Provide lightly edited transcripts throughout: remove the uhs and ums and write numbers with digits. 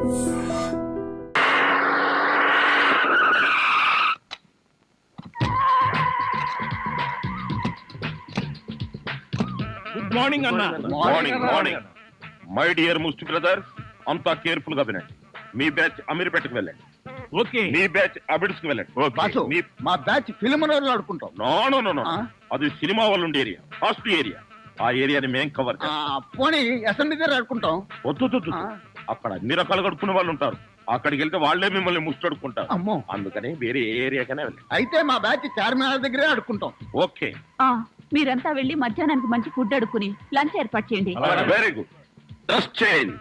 Good morning అన్న. Morning morning. My dear ముస్టి brother, అంతా కేర్ఫుల్ గా వినండి. మీ బ్యాచ్ అమీర్పేటకు వెళ్ళండి. ఓకే. మీ బ్యాచ్ అబిడ్స్ కి వెళ్ళండి. మా బ్యాచ్ ఫిల్మ్ ఆడుకుంటాం. నో అది సినిమా వాళ్ళు ఉండే ఏరియా, ఫాస్ట్ ఏరియా. ఆ ఏరియాని మేం కవర్ పోనీ అసెంబ్లీ దగ్గర ఆడుకుంటాం. వద్దు, అక్కడ అన్ని రకాలుగా అడుక్కునే వాళ్ళు ఉంటారు. అక్కడికి వెళ్తే వాళ్లే మిమ్మల్ని ముష్టడుకుంటారు. అమ్మో, అందుకని వేరే ఏరియాకనే వెళ్ళండి. అయితే మా బ్యాచ్ చార్మినార్ దగ్గరే ఆడుకుంటాం. ఓకే. మీరంతా వెళ్లి మధ్యాహ్నానికి మంచి ఫుడ్ అడుక్కుని లంచ్ ఏర్పాటు చేయండి. Very good. Dress change.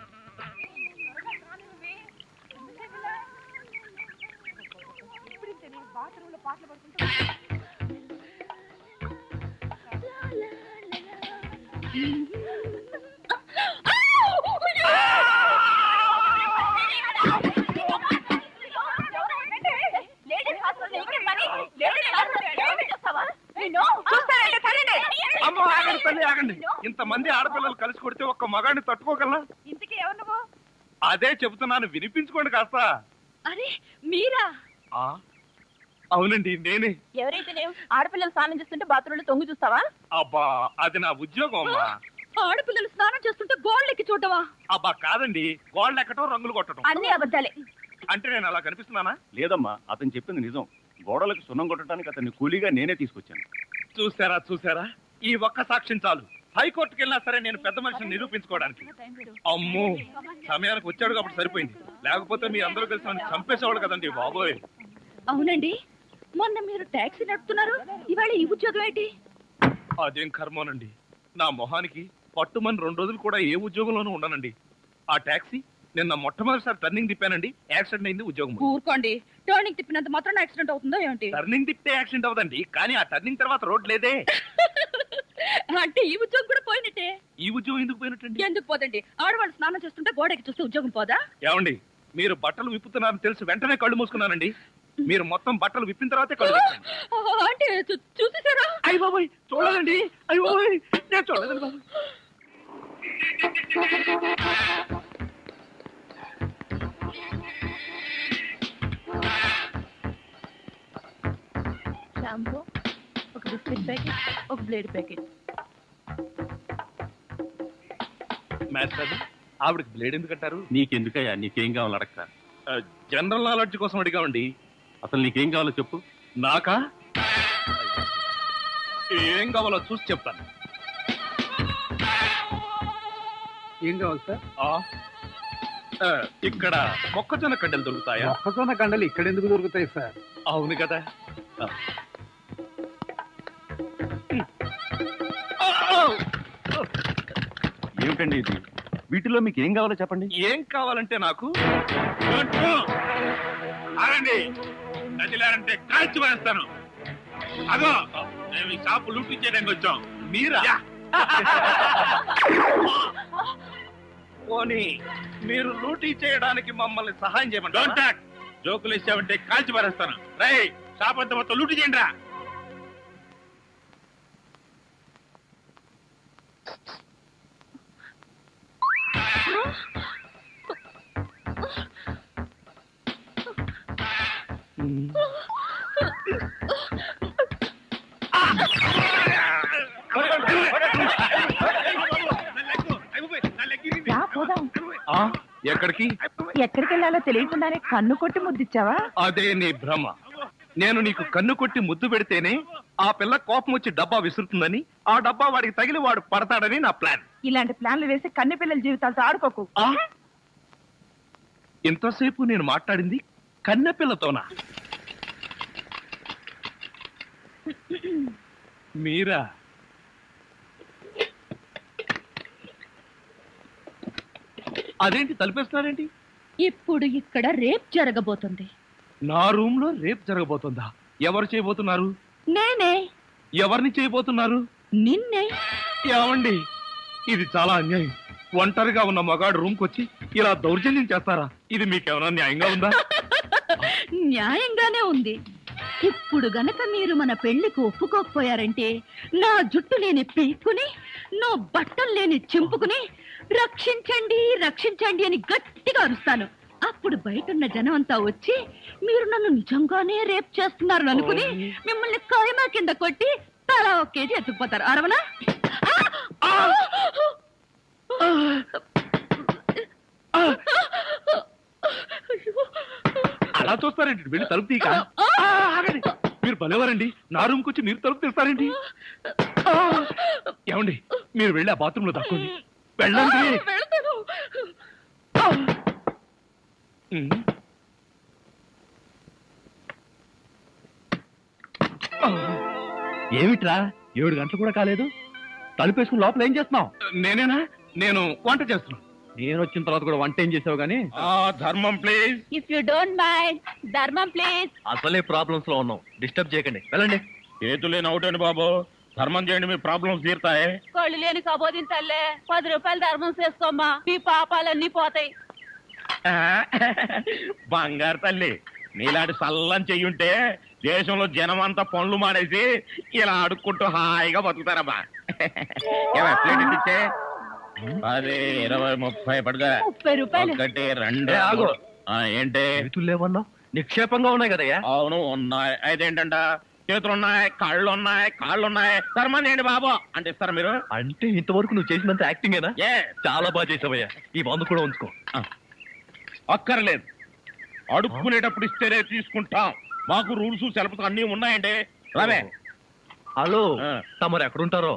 ఆగండి. ఇంతమంది ఆడపిల్లలు కలిసి కొడితే ఒక్క మగాడిని తట్టుకోగలనా? ఇంతకీ ఎవరు నువ్వు? అదే చెబుతున్నాను, వినిపించుకోండి కాస్త. అరే మీరా? అవునండి, నేనే. ఎవరైతే ఆడపిల్లలు స్నానం చేస్తుంటే బాత్రూమ్ లో తొంగి చూస్తావా? అబ్బా, అది నా ఉద్యోగం అమ్మా. ఆడపిల్లలు స్నానం చేస్తుంటే గోళ్ళెక్కి చూడవా? అబ్బా కాదండి, గోళ్ళు ఎక్కటం, రంగులు కొట్టడం. అన్ని అబద్ధాలే. అంటే నేను అలా కనిపిస్తున్నానా? లేదమ్మా, అతను చెప్పింది నిజం. గోడలకు సున్నం కొట్టడానికి అతన్ని కూలీగా నేనే తీసుకొచ్చాను. చూసారా, ఈ ఒక్క సాక్ష్యం చాలు. హైకోర్టుకి వెళ్ళినా సరే నేను పెద్ద మనిషిని నిరూపించుకోవడానికి. అమ్మో, సమయానికి వచ్చాడు కాబట్టి సరిపోయింది. లేకపోతే మీ అందరూ కలిసి నన్ను చంపేసేవాడు కదండి బాబోయ్. అవునండి, మొన్న మీరు టాక్సీ నడుపుతున్నారు, ఇవాళ ఈ ఉద్యోగం ఏంటి? అదేం కర్మోనండి, నా మొహానికి పట్టుమని 2 రోజులు కూడా ఏ ఉద్యోగంలోనూ ఉండనండి. ఆ టాక్సీ నిన్న మొట్టమొదటిసారి టర్నింగ్ తిప్పానండి, యాక్సిడెంట్ అయింది. ఉద్యోగం ఊరుకోండి, టర్నింగ్ తిప్పినంత మాత్రం యాక్సిడెంట్ అవుతుందో ఏంటి? టర్నింగ్ తిప్పితే యాక్సిడెంట్ అవదండి, కానీ ఆ టర్నింగ్ తర్వాత రోడ్ లేదే. అంటే ఈ ఉద్యోగం కూడా పోయినట్టే. ఈ ఉద్యోగం ఎందుకు పోయినట్టండి? ఎందుకు పోదండి, ఆడవాళ్ళు స్నానం చేస్తుంటే గోడకి చూస్తే ఉద్యోగం పోదా? ఏమండి, మీరు బట్టలు విప్పుతున్నారని తెలిసి వెంటనే కళ్ళు మూసుకున్నానండి. మీరు మొత్తం బట్టలు విప్పిన తర్వాతే కళ్ళు. అంటే చూసేసారా? అయ్య బాబోయ్, చూడలేదండి. అయ్య బాబోయ్, నేను చూడలేదండి బాబు. షాంపూ, ఒక బిస్కెట్ ప్యాకెట్, ఒక బ్లేడ్ ప్యాకెట్. మాస్టర్, ఆవిడకి బ్లేడ్ ఎందుకు కట్టారు? నీకెందుకయ్యా, నీకేం కావాలో అడగతా. జనరల్ నాలెడ్జ్ కోసం అడిగామండి. అసలు నీకేం కావాలో చెప్పు. నాకా? ఏం కావాలో చూసి చెప్తాను. ఏం కావాలి సార్? ఇక్కడ మొక్కజొన్న కండలు దొరుకుతాయా? మొక్కజొన్న కండలు ఇక్కడ ఎందుకు దొరుకుతాయి సార్? అవును కదా. ఏమిటండి ఇది? వీటిలో మీకు ఏం కావాలో చెప్పండి. ఏం కావాలంటే నాకు ఆగండి, నదిలారంటే కాల్చి వేస్తాను. అదో మేము ఈ షాపు లూటీ చేయడానికి వచ్చాం. మీరా? పోనీ మీరు లూటీ చేయడానికి మమ్మల్ని సహాయం చేయమంటారా? జోకులు ఇచ్చామంటే కాల్చి పారేస్తాను. రై, షాప్ అంతా మొత్తం లూటీ చేయండి రా. ఎక్కడికి? ఎక్కడికి వెళ్ళాలో తెలియకుండానే కన్ను కొట్టి ముద్దిచ్చావా? అదే నీ భ్రమ. నేను నీకు కన్ను కొట్టి ముద్దు పెడితేనే ఆ పిల్ల కోపం వచ్చి డబ్బా విసురుతుందని, ఆ డబ్బా వాడికి తగిలి వాడు పడతాడని నా ప్లాన్. ఇలాంటి ప్లాన్లు వేసి కన్నె పిల్లల జీవితాలతో ఆడుకోకు. ఇంతసేపు నేను మాట్లాడింది కన్నె పిల్లతోనా? మీరా? అదేంటి తలిపేస్తున్నారేంటి? ఇప్పుడు ఇక్కడ రేప్ జరగబోతుంది. నా రూమ్ లో రేప్ జరగబోతుందా? ఎవరు చేయబోతున్నారు? నేనే. ఎవరిని చేయబోతున్నారు? నిన్నే. ఏమండి, ఇది చాలా అన్యాయం. ఒంటరిగా ఉన్న మగాడు రూమ్ కొచ్చి ఇలా దౌర్జన్యం చేస్తారా? ఇది మీకేమైనా న్యాయంగా ఉందా? న్యాయంగానే ఉంది. ఇప్పుడు గనక మీరు మన పెళ్లికి ఒప్పుకోకపోయారంటే నా జుట్టు లేని పీక్కుని, నా బట్టలు లేని చింపుకుని రక్షించండి రక్షించండి అని గట్టిగా అరుస్తాను. అప్పుడు బయట ఉన్న జనం అంతా వచ్చి మీరు నన్ను నిజంగానే రేప్ చేస్తున్నారు అనుకుని మిమ్మల్ని కాయమా కింద కొట్టి తలా ఒక కేజీ ఎత్తుకుపోతారు. అరవనా? అలా చూస్తారేంటి? వెళ్ళి తలుపు తీక. మీరు భలేవారండి, నా రూమ్కి వచ్చి మీరు తలుపు తీస్తారేంటి? ఏమండి, మీరు వెళ్ళి ఆ బాత్రూమ్ లో దక్కండి. వెళ్ళండి. ఏమిట్రా 7 గంటలు కూడా కాలేదు, తలుపేసుకుని లోపల ఏం చేస్తున్నావు? నేనేనా? నేను వంట చేస్తున్నాను. నేను వచ్చిన తర్వాత కూడా వంట ఏం చేసావు గానీ? ధర్మం please. If you don't mind, ధర్మం ప్లీజ్. అసలే ప్రాబ్లమ్స్ లో ఉన్నాం, డిస్టర్బ్ చేయకండి, వెళ్ళండి. చేతులేని అవుటండి బాబు, ధర్మం చేయండి, మీ ప్రాబ్లమ్స్ తీరుతాయి. కళ్ళు లేని కబోదిన తల్లే 10 రూపాయలు ధర్మం చేసుకోమ్మా, మీ పాపాలన్నీ పోతాయి. బంగారు తల్లి, నీలాంటి సల్లం చెయ్యుంటే దేశంలో జనం అంతా పనులు మానేసి ఇలా అడుక్కుంటూ హాయిగా బతుకుతారమ్మా. ప్లేట్ ఇచ్చే 10, 20, 30 పడుగా. 30 రూపాయలు. 1, 2. ఆగు. ఏంటి? చేతులు లేవన్నావు, నిక్షేపంగా ఉన్నాయి కదయ్యా. అవును ఉన్నాయి. అయితే ఏంటంట, చేతులున్నాయి, కాళ్ళున్నాయి, కాళ్ళున్నాయి, ధర్మం చేయండి బాబు అంటే ఇస్తారా మీరు? అంటే ఇంతవరకు నువ్వు చేసినంత యాక్టింగేనా? చాలా బాగా చేసావయ్యా, ఈ మందు కూడా ఉంచుకో. అక్కర్లేదు, అడుక్కునేటప్పుడు ఇస్తేనే తీసుకుంటాం, మాకు రూల్స్ సెలబ్స్ అన్ని ఉన్నాయండి. రావే. హలో, తమరు ఎక్కడుంటారో?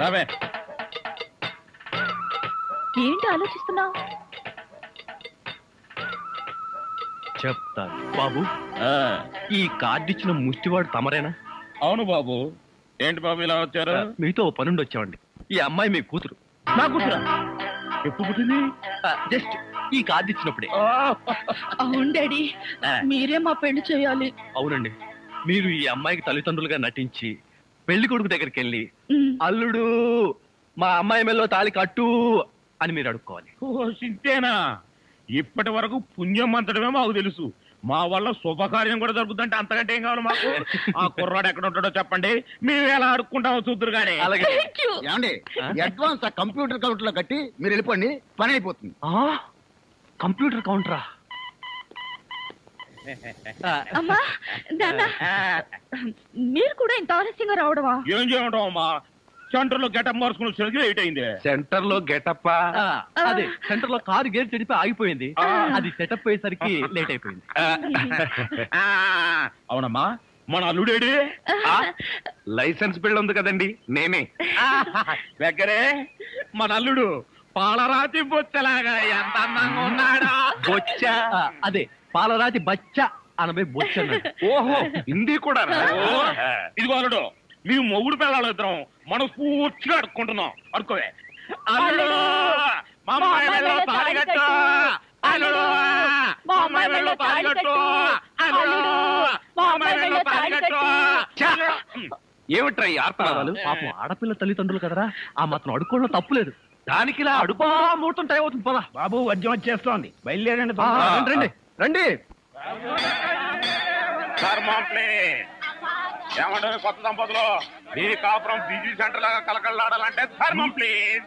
రావే. ఏంటి ఆలోచిస్తున్నావు? చెప్తాను బాబు. ఈ కార్డు ఇచ్చిన ముష్టివాడు తమరేనా? అవును బాబు. ఏంటి బాబు ఇలా వచ్చారు? మీతో ఓ పనుండి వచ్చామండి. ఈ అమ్మాయి మీ కూతురు. నా కూతురా? ఎప్పుడు పుట్టింది? జస్ట్ ఈ కార్డు ఇచ్చినప్పుడే. అవును డాడీ, మీరే మా పెళ్లి చేయాలి. అవునండి, మీరు ఈ అమ్మాయికి తల్లిదండ్రులుగా నటించి పెళ్లి కొడుకు దగ్గరికి వెళ్ళి అల్లుడు మా అమ్మాయి మెల్లో తాళి కట్టు అని మీరు అడుక్కోవాలి. ఓ సింతేనా? ఇప్పటి వరకు పుణ్యం అంతటమే మాకు తెలుసు, మా వల్ల శుభకార్యం కూడా జరుగుతుందంటే అంతకంటే ఏం కావాలి మాకు? ఆ కుర్రాడు ఎక్కడ ఉంటాడో చెప్పండి, మేము ఎలా అడుక్కుంటామో చూద్దరు కానీ. అలాగే. ఏమండి, అడ్వాన్స్ ఆ కంప్యూటర్ కౌంటర్ లో కట్టి మీరు వెళ్ళిపోండి, పని అయిపోతుంది. కంప్యూటర్ కౌంటరా? అమ్మా నాన్న, మీరు కూడా ఇంత ఆలస్యంగా రావడమా? ఏం చేయమంటావు అమ్మా, సెంటర్ లో గెటప్ మార్చుకుని వచ్చేసరికి లేట్ అయింది. సెంటర్ లో గెటప్? అదే, సెంటర్ లో కారు గేర్ చెడిపి ఆగిపోయింది, అది సెటప్ అయ్యేసరికి లేట్ అయిపోయింది. అవునమ్మా, మన అల్లుడేడి? లైసెన్స్ బిల్ ఉంది కదండి, నేనే. దగ్గరే మన అల్లుడు పాలరాతి బొచ్చలాగా ఎంత అందంగా ఉన్నాడా. బొచ్చ? అదే, పాలరాతి బచ్చ అనబై బొచ్చ అన్నాడు. ఓహో, హిందీ కూడా. ఇదిగో అల్లుడు, మీ మొగుడు పిల్లలు ఇద్దరం మనం పూర్తిగా అడుక్కుంటున్నాం. అడుకోవే. అల్లుడు, మా అమ్మాయి వెళ్ళో తాళి కట్టు. అల్లుడు, మా అమ్మాయి వెళ్ళో తాళి కట్టు. అల్లుడు, మా అమ్మాయి వెళ్ళో తాళి కట్టు. ఏమిట్రా ఈ ఆర్తనాదాలు? పాపం ఆడపిల్ల తల్లిదండ్రులు కదరా, ఆ మాత్రం అడుక్కోవడం తప్పులేదు. దానికి ఇలా అడుపా మూర్తం టైం అవుతుంది. పదా బాబు, వద్యం వచ్చేస్తోంది, బయలుదేరండి. రండి రండి. ఏమంటారు కొత్త దంపతులు, మీ కాపురం బిజీ సెంటర్ లాగా కలకలాడాలంటే ధర్మం ప్లీజ్.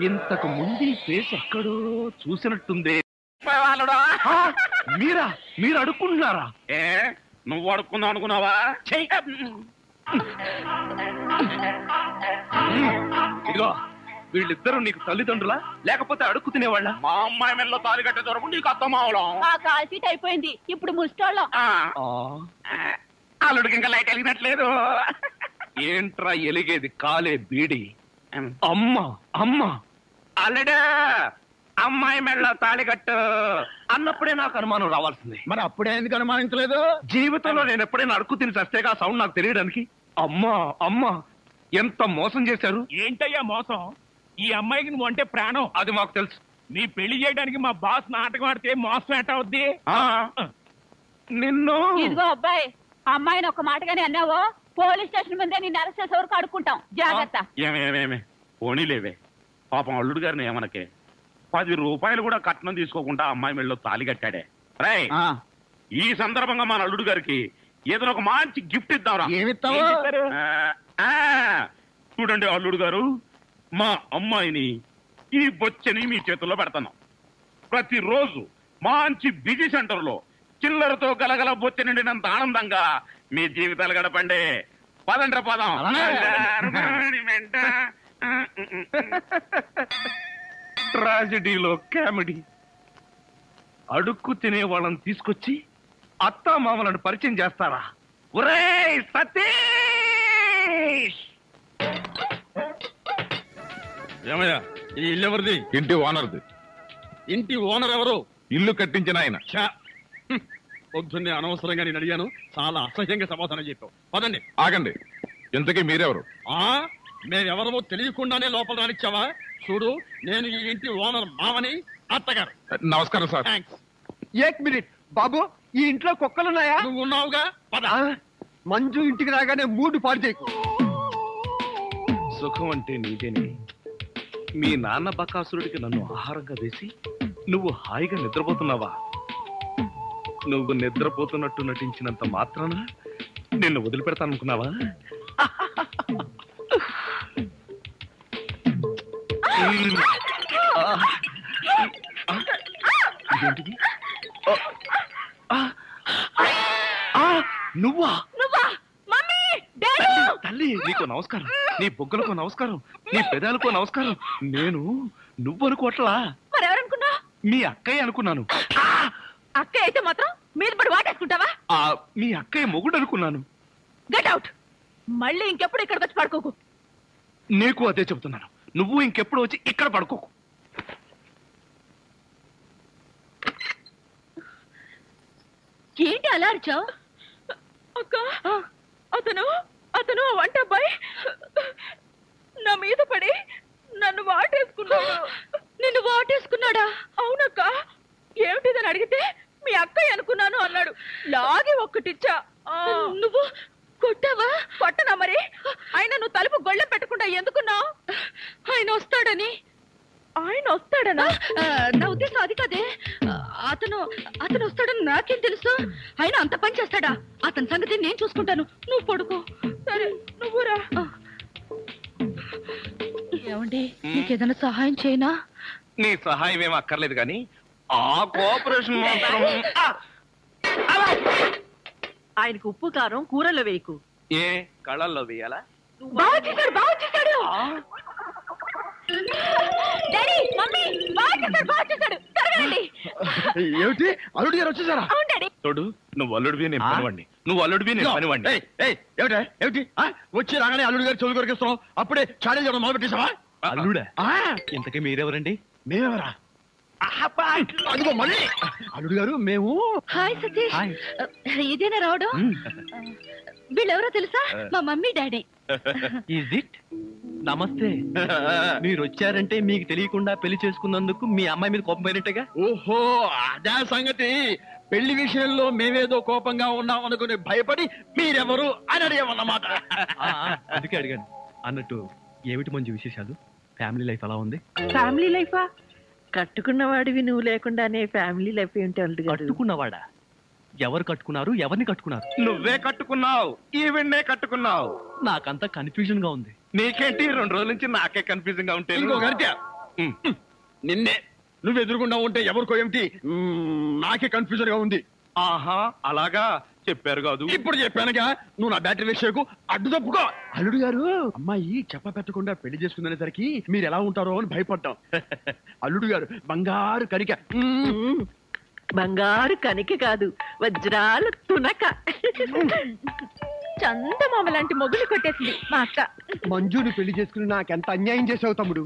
ఇంతకు ముందు ఈ ఫేస్ ఎక్కడో చూసినట్టుంది. మీరా? మీరు అడుక్కుంటున్నారా? ఏ, నువ్వు అడుక్కుందాం అనుకున్నావా? ఇదిగో, వీళ్ళిద్దరూ నీకు తల్లిదండ్రులా లేకపోతే అడుక్కు తినేవాళ్ళ? మా అమ్మాయి మెల్లో తాళి కట్టే దొరకు నీకు అత్తమావడం. కాల్ సీట్ అయిపోయింది, ఇప్పుడు ముస్టోళ్ళం. అల్లుడికి ఇంకా లైట్ వెలిగినట్లేదు. ఏంట్రా ఎలిగేది? కాలే బీడి. అమ్మ అమ్మ, అల్లుడు అమ్మాయి మెళ్ళ తాళి కట్టు అన్నప్పుడే నాకు అనుమానం రావాల్సింది. మరి అప్పుడే ఎందుకు అనుమానించలేదు? జీవితంలో నేను ఎప్పుడైనా అడుక్కు తిని చస్తేగా సౌండ్ నాకు తెలియడానికి. అమ్మా అమ్మా, ఎంత మోసం చేశారు. ఏంటయ్యా మోసం? ఈ అమ్మాయికి నువ్వు అంటే ప్రాణం. అది మాకు తెలుసు. నీ పెళ్లి చేయడానికి మా బాస్ నాటకం ఆడితే మోసం ఎట్ట అవుద్ది? నిన్ను ఇదిగో అబ్బాయి, అమ్మాయిని ఒక మాటగానే అన్నావో పోలీస్ స్టేషన్ ముందే నిన్ను అరెస్ట్ చేసే వరకు అడుక్కుంటాం, జాగ్రత్త. ఏమేమేమే పోనీలేవే, పాపం అల్లుడు గారిని ఏమనకే. 10 రూపాయలు కూడా కట్నం తీసుకోకుండా అమ్మాయి మెళ్ళలో తాళి కట్టాడే. రై, ఈ సందర్భంగా మన అల్లుడు గారికి ఏదైనా ఒక మంచి గిఫ్ట్ ఇద్దాంరా. ఏమిస్తావు? చూడండి అల్లుడు గారు, మా అమ్మాయిని ఈ బొచ్చని మీ చేతుల్లో పెడతాను. ప్రతిరోజు మంచి బిజీ సెంటర్ లో చిల్లరతో గలగల బొచ్చ నిండినంత ఆనందంగా మీ జీవితాలు గడపండి. పదండ్ర పదం. ట్రాజడీలో కామెడీ. అడుక్కు తినే వాళ్ళని తీసుకొచ్చి అత్తా మామలను పరిచయం చేస్తారా? ఒరేయ్ సతీష్! ఏమయ్యా, ఈ ఇల్లు ఎవరిది? ఇంటి ఓనర్ది. ఇంటి ఓనర్ ఎవరు? ఇల్లు కట్టించిన ఆయన. పొద్దున్నే అనవసరంగా నేను అడిగాను, చాలా అసహ్యంగా సమాధానం చెప్పావు. పదండి. ఆగండి, ఇంతకీ మీరెవరు? మేమెవరమో తెలియకుండానే లోపల రానిచ్చావా? చూడు, నేను ఈ ఇంటి ఓనర్ మామని, అత్తగారు. నమస్కారం సార్. థ్యాంక్స్. ఏక్ మినిట్ బాబు, ఈ ఇంట్లో కుక్కలున్నాయా? నువ్వు ఉన్నావుగా, పద. మంజు ఇంటికి రాగానే మూడు పాడు చేయకు. సుఖం అంటే నీదేనే. మీ నాన్న బకాసురుడికి నన్ను ఆహారంగా వేసి నువ్వు హాయిగా నిద్రపోతున్నావా? నువ్వు నిద్రపోతున్నట్టు నటించినంత మాత్రాన నిన్ను వదిలిపెడతాననుకున్నావా? ఇదేంటిది? నువ్వా? తల్లి, నీకు నమస్కారం. నీ బొగ్గలకు నమస్కారం, నీ పెదాలకు నమస్కారం. నేను నువ్వు అనుకోవట్లా, మరెవరనుకున్నా? మీ అక్కయ్య అనుకున్నాను. అక్కయ్య అయితే మాత్రం మీద పడి వాటేసుకుంటావా? మీ అక్కయ్య మొగుడు అనుకున్నాను. Get out. మళ్ళీ ఇంకెప్పుడు ఇక్కడికి వచ్చి పడుకోకు. నీకు అదే చెబుతున్నాను, నువ్వు ఇంకెప్పుడు వచ్చి ఇక్కడ పడుకోకు. ఏంటి అలా అరిచావు? అక్క, అతను వంట అబ్బాయి నా మీద పడి నన్ను వాటేసుకున్నాడు. నిన్ను వాటేసుకున్నాడా? అవునక్క. ఏమిటిదని అడిగితే మీ అక్కయ్య అనుకున్నాను అన్నాడు. లాగి ఒక్కటిచ్చా. నువ్వు కొట్టావా? కొట్టనా మరి. ఆయన నువ్వు తలుపు గొళ్ళెం పెట్టకుండా ఎందుకున్నావు? ఆయన వస్తాడని. ఆయన వస్తాడనా? నా ఉద్దేశం అది కదే. అతను వస్తాడని నాకేం తెలుసు? ఆయన అంత పని చేస్తాడా? అతని సంగతి నేను చూసుకుంటాను, నువ్వు పడుకో. సరే, నువ్వు రా. ఏమండి, నీకేదైనా సహాయం చేయనా? నీ సహాయం ఏం అక్కర్లేదు కానీ ఆ కోఆపరేషన్ మాత్రం. ఆయనకు ఉప్పు కారం కూరలో వేయకు. ఏ కళ్ళల్లో వేయాలా? బాగా చేశాడు, బాగా చేశాడు. డాడీ, మమ్మీ, బాగా చేశాడు. త్వరగానండి. ఏమిటి, అల్లుడు గారు వచ్చేసారా? అవును డాడీ. తోడు, నువ్వు అల్లుడివి, నేను పనివాడిని. నువ్వు అల్లుడివి, నేను పనివాడిని. ఏమిటి వచ్చి రాగానే అల్లుడు గారు చెవులు కొరికిస్తున్నావు? అప్పుడే చాడీ చేయడం మొదలు పెట్టేసావా? అల్లుడా? ఇంతకీ మీరెవరండి? మేమెవరా? అదిగో మళ్ళీ అల్లుడు గారు, మేము. హాయ్ సతీష్. ఇదేనా రావడం? వీళ్ళెవరో తెలుసా? మా మమ్మీ డాడీ. Is it? నమస్తే. మీరు వచ్చారంటే మీకు తెలియకుండా పెళ్లి చేసుకున్నందుకు మీ అమ్మాయి మీద కోపం పోయినట్టుగా. ఓహో, అదే సంగతి. పెళ్లి విషయంలో మేమేదో కోపంగా ఉన్నాం అనుకుని భయపడి మీరెవరు అని అడిగామన్నమాట. అందుకే అడిగాను. అన్నట్టు ఏమిటి మంచి విశేషాలు? ఫ్యామిలీ లైఫ్ ఎలా ఉంది? ఫ్యామిలీ లైఫా? కట్టుకున్నవాడివి నువ్వు లేకుండానే ఫ్యామిలీ లైఫ్ ఏంటి అల్లుడు గారు? కట్టుకున్నవాడా? ఎవరు కట్టుకున్నారు? ఎవరిని కట్టుకున్నారు? నువ్వే కట్టుకున్నావు, ఈవెన్నే కట్టుకున్నావు. నాకంతా కన్ఫ్యూజన్ గా ఉంది. నీకేంటి, 2 రోజుల నుంచి నాకే కన్ఫ్యూజింగ్ గా ఉంటే. ఇంకో గరిట నిన్నే నువ్వు ఎదురుకుండా ఉంటే ఎవరికో ఏమిటి, నాకే కన్ఫ్యూజన్ గా ఉంది. ఆహా, అలాగా చెప్పారు కాదు. ఇప్పుడు చెప్పానుగా, నువ్వు నా బ్యాటరీ విషయకు అడ్డు తప్పుకో. అల్లుడు గారు, అమ్మాయి చెప్ప పెట్టకుండా పెళ్లి చేసుకుందనేసరికి మీరు ఎలా ఉంటారో అని భయపడ్డాం. అల్లుడు గారు బంగారు కరిక. బంగారు కనిక కాదు, వజ్రాల తునక. చందమామ లాంటి మొగులు కొట్టేసింది మా అక్క. మంజుని పెళ్లి చేసుకుని నాకెంత అన్యాయం చేసావు తమ్ముడు.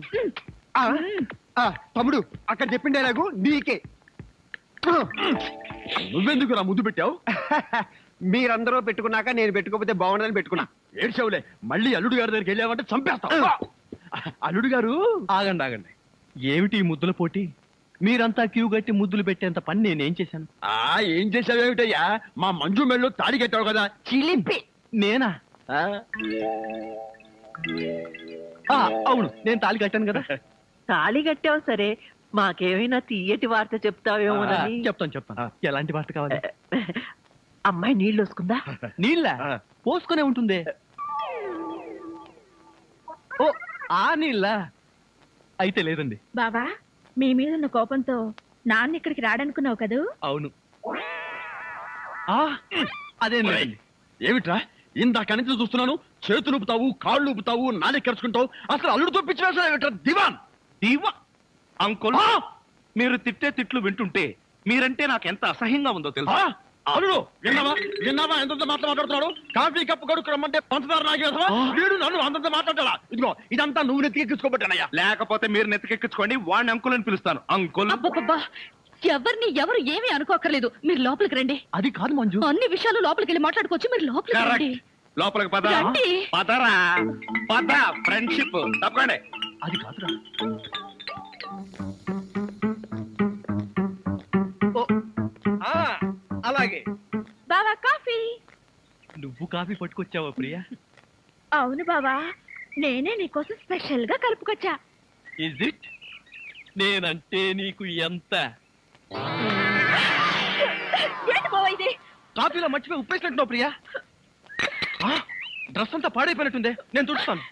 తమ్ముడు, అక్కడ చెప్పిండే నాకు నీకే. నువ్వెందుకు నా ముద్దు పెట్టావు? మీరందరూ పెట్టుకున్నాక నేను పెట్టుకోకపోతే బాగుండదని పెట్టుకున్నా. ఏడ్చావులే, మళ్ళీ అల్లుడు గారి దగ్గరికి వెళ్ళావంటే చంపేస్తావు. అల్లుడు గారు, ఆగండి. ఏమిటి ఈ ముద్దుల పోటీ? మీరంతా క్యూ గట్టి ముద్దులు పెట్టేంత పని నేనేం చేశాను? ఏం చేసావేమిటయ్యా? మా మంజు మెళ్ళు తాడి కట్టావు కదా, చిలిపి. నేనా? అవును, నేను తాళి కట్టాను కదా. తాళి కట్టావు సరే, మాకేమైనా తీయటి వార్త చెప్తావేమోనని. చెప్తాను. ఎలాంటి వార్త కావాలి? అమ్మాయి నీళ్ళు వస్తుందా? నీళ్ళ పోసుకునే ఉంటుంది. ఓ ఆ నీళ్ళ అయితే లేదండి. బావా, మీ మీద ఉన్న కోపంతో నాన్న ఇక్కడికి రాడనుకున్నావు కదూ? అవును. అదే లేదండి. ఏమిట్రా ఇందాక నుంచి చూస్తున్నాను, చేతులు ఊపుతావు, కాళ్ళు ఊపుతావు, నాలుగు కరుచుకుంటావు. అసలు అల్లుడు తప్పించిన దివాన్ దీవా అంకుల్, మీరు తిట్టే తిట్లు వింటుంటే మీరంటే నాకు ఎంత అసహ్యంగా ఉందో తెలుసా? అల్లుడు విన్నావా ఎంత మాట్లాడుతున్నాడు? కాఫీ కప్పు కడుక్కు రమ్మంటే పంచదార నాగేసా వీడు నన్ను అంతంత మాట్లాడాలా? ఇదిగో ఇదంతా నువ్వు నెత్తికెక్కించుకోబట్టానయ్యా. లేకపోతే మీరు నెత్తికెక్కించుకోండి, వాడిని అంకుల్ అని పిలుస్తాను. అంకుల్ అబ్బబ్బబ్బా, ఎవరిని ఎవరు ఏమీ అనుకోకర్లేదు. మీరు లోపలికి రండి. అది కాదు మంజు, అన్ని విషయాలు లోపలికి వెళ్ళి మాట్లాడుకోవచ్చు. మీరు లోపలికి రండి. లోపలికి పద. రండి. పదరా పద, ఫ్రెండ్షిప్ తప్పకండి. అది కాదురా. అలాగే. బావా కాఫీ. నువ్వు కాఫీ పట్టుకొచ్చావా ప్రియా? అవును బావా, నేనే నీకోసం స్పెషల్ గా కలుపుకొచ్చా. Is it? నేనంటే నీకు ఎంత? ఏంటి బావా ఇది? కాఫీలో మర్చిపోయి ఉప్పేసినట్టున్నావు ప్రియా. డ్రెస్ అంతా పాడైపోయినట్టుందే, నేను తుడుస్తాను.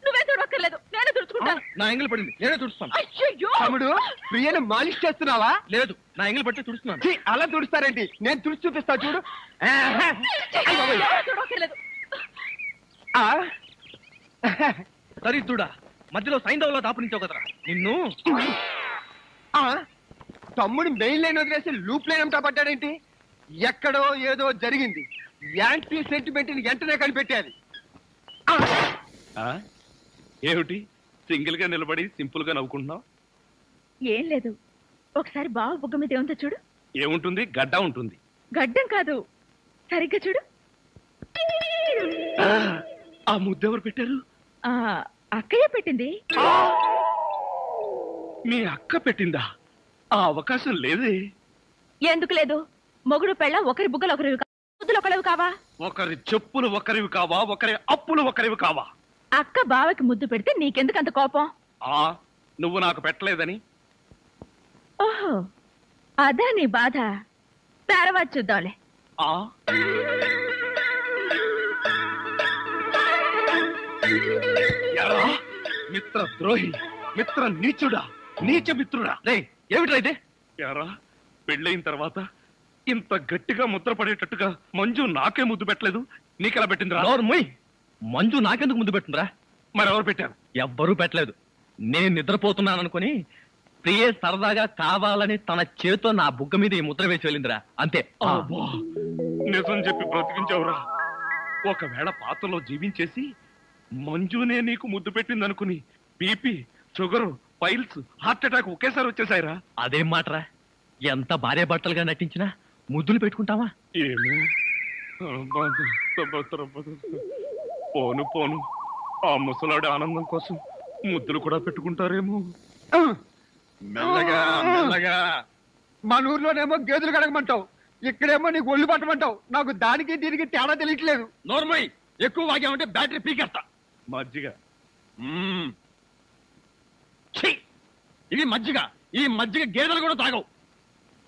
నువ్వే చూడక్కర్లేదు, నేనే తుడుచుకుంటాను. నా ఎంగిల్ పడింది, నేనే తుడుస్తాను. అయ్యయ్యో! తమ్ముడు ప్రియను మాలిష్ చేస్తున్నావా? లేదు, నా ఎంగిల్ పట్టి తుడుస్తున్నాను. ఛీ, అలా తుడుస్తారేంటి? నేను తుడిచి చూపిస్తా చూడు. ఎవరు చూడక్కర్లేదు. దరిద్రుడా, మధ్యలో సైంధవులో దాపునించావు కదరా నిన్ను. తమ్ముడు మెయిన్ లైన్ వదిలేసి లూప్ లైన్ అంతా పడ్డాడేంటి? ఎక్కడో ఏదో జరిగింది. యాంటీ సెంటిమెంట్ ని వెంటనే కనిపెట్టాలి. ఏమిటి సింగిల్ గా నిలబడి సింపుల్ గా నవ్వుకుంటున్నావు? ఏం లేదు, ఒకసారి బావ బుగ్గ మీద ఏముందో చూడు. ఏముంటుంది? గడ్డ ఉంటుంది. గడ్డం కాదు, సరిగ్గా చూడు. ఆ ముద్దెవరు పెట్టారు? ఆ అక్కయ్య పెట్టింది. మీ అక్క పెట్టిందా? ఆ అవకాశం లేదే. ఎందుకు లేదు? మొగుడు పెళ్ళ ఒకరి బుగ్గలు ఒకరివి ముద్దులు ఒకరివి కావా? ఒకరి చెప్పులు ఒకరివి కావా? ఒకరి అప్పులు ఒకరివి కావా? అక్క బావకి ముద్దు పెడితే నీకెందుకు అంత కోపం? నువ్వు నాకు పెట్టలేదని. ఓహో, అదా నీ బాధ. తర్వాత చూద్దాంలే. మిత్ర ద్రోహి, మిత్ర నీచుడా, నీచ మిత్రుడా. ఏమిట్రా అయితే? యారా, పెళ్ళయిన తర్వాత ఇంత గట్టిగా ముద్ర పడేటట్టుగా మంజు నాకే ముద్దు పెట్టలేదు, నీకెలా పెట్టిందిరా? మొయ్, మంజు నాకెందుకు ముద్దు పెట్టిందిరా? మరెవరు పెట్టారు? ఎవ్వరూ పెట్టలేదు. నేను నిద్రపోతున్నాను అనుకుని ప్రియే సరదాగా కావాలని తన చేతితో నా బుగ్గ మీద ఈ ముద్ర వేసి వెళ్ళిందిరా, అంతే. నిజం చెప్పి బ్రతికించావురా. ఒకవేళ పాతలో జీవించేసి మంజునే నీకు ముద్దు పెట్టింది అనుకుని BP, sugar, piles, heart attack ఒకేసారి వచ్చేసాయిరా. అదేం మాటరా? ఎంత భార్య భర్తలుగా నటించినా ముద్దులు పెట్టుకుంటావా? పోను పోను, ఆ ముసలాడి ఆనందం కోసం ముద్దులు కూడా పెట్టుకుంటారేమో. మెల్లగా మెల్లగా. మన ఊర్లోనేమో గేదెలు కడగమంటావు, ఇక్కడేమో నీకు ఒళ్ళు పట్టమంటావు. నాకు దానికి దీనికి తేడా తెలియట్లేదు. నోర్మై, ఎక్కువ వాగామంటే బ్యాటరీ పీకేస్తా. మజ్జిగ. ఇది మజ్జిగ. ఈ మజ్జిగ గేదెలు కూడా తాగవు.